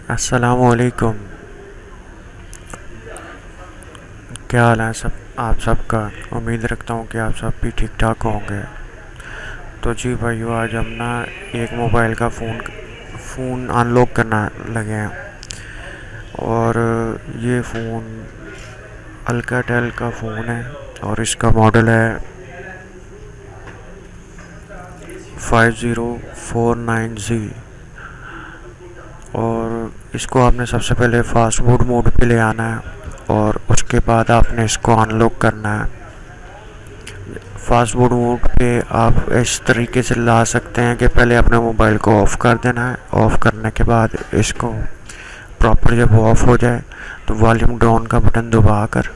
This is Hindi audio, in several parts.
अस्सलामुअलैकुम। क्या हाल है सब आप सबका। उम्मीद रखता हूँ कि आप सब भी ठीक ठाक होंगे। तो जी भाइयों, आज हम ना एक मोबाइल का फ़ोन अनलॉक करना लगे हैं। और ये फ़ोन अल्काटेल का फ़ोन है और इसका मॉडल है 5049Z। और इसको आपने सबसे पहले फास्ट बूट मोड पे ले आना है और उसके बाद आपने इसको अनलॉक करना है। फास्ट बूट मोड पे आप इस तरीके से ला सकते हैं कि पहले अपने मोबाइल को ऑफ़ कर देना है। ऑफ़ करने के बाद इसको प्रॉपर जब ऑफ़ हो जाए तो वॉल्यूम डाउन का बटन दबा कर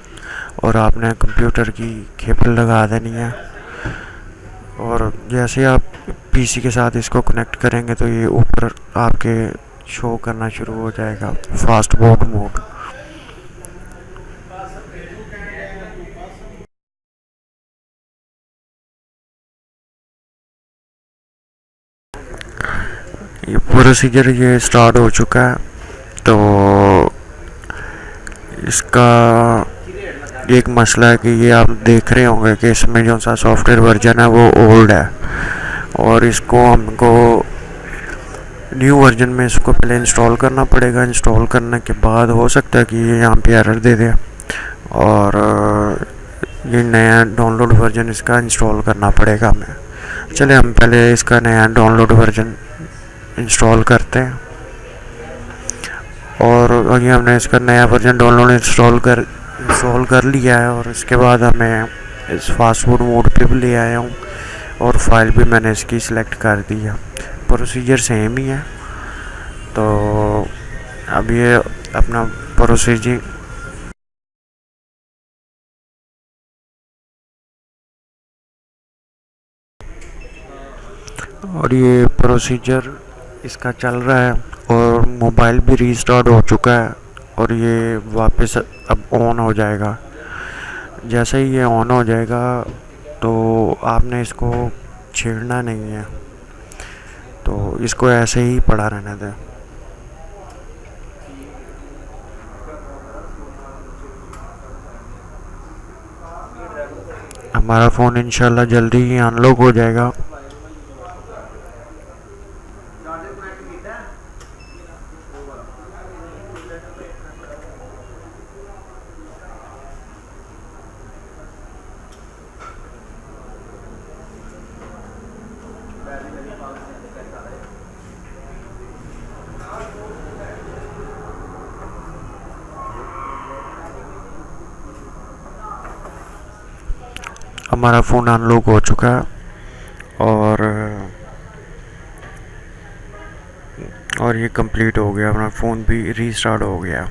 और आपने कंप्यूटर की केबल लगा देनी है। और जैसे आप पीसी के साथ इसको कनेक्ट करेंगे तो ये ऊपर आपके शो करना शुरू हो जाएगा फास्ट बूट मोड। ये प्रोसीजर ये स्टार्ट हो चुका है। तो इसका एक मसला है कि ये आप देख रहे होंगे कि इसमें जो सा सॉफ्टवेयर वर्जन है वो ओल्ड है और इसको हमको न्यू वर्जन में इसको पहले इंस्टॉल करना पड़ेगा। इंस्टॉल करने के बाद हो सकता है कि ये यहाँ पे एरर दे दे और ये नया डाउनलोड वर्जन इसका इंस्टॉल करना पड़ेगा हमें। चले हम पहले इसका नया डाउनलोड वर्जन इंस्टॉल करते हैं। और अभी हमने इसका नया वर्जन डाउनलोड इंस्टॉल कर लिया है और इसके बाद हमें इस फास्ट फूड मोड पे भी ले आया हूँ और फाइल भी मैंने इसकी सिलेक्ट कर दी है। प्रोसीजर सेम ही है। तो अब ये अपना प्रोसीजर और ये प्रोसीजर इसका चल रहा है और मोबाइल भी रीस्टार्ट हो चुका है और ये वापस अब ऑन हो जाएगा। जैसे ही ये ऑन हो जाएगा तो आपने इसको छेड़ना नहीं है, तो इसको ऐसे ही पड़ा रहने दें। हमारा फ़ोन इंशाल्लाह जल्दी ही अनलॉक हो जाएगा। हमारा फ़ोन अनलॉक हो चुका है और ये कंप्लीट हो गया। हमारा फ़ोन भी रीस्टार्ट हो गया।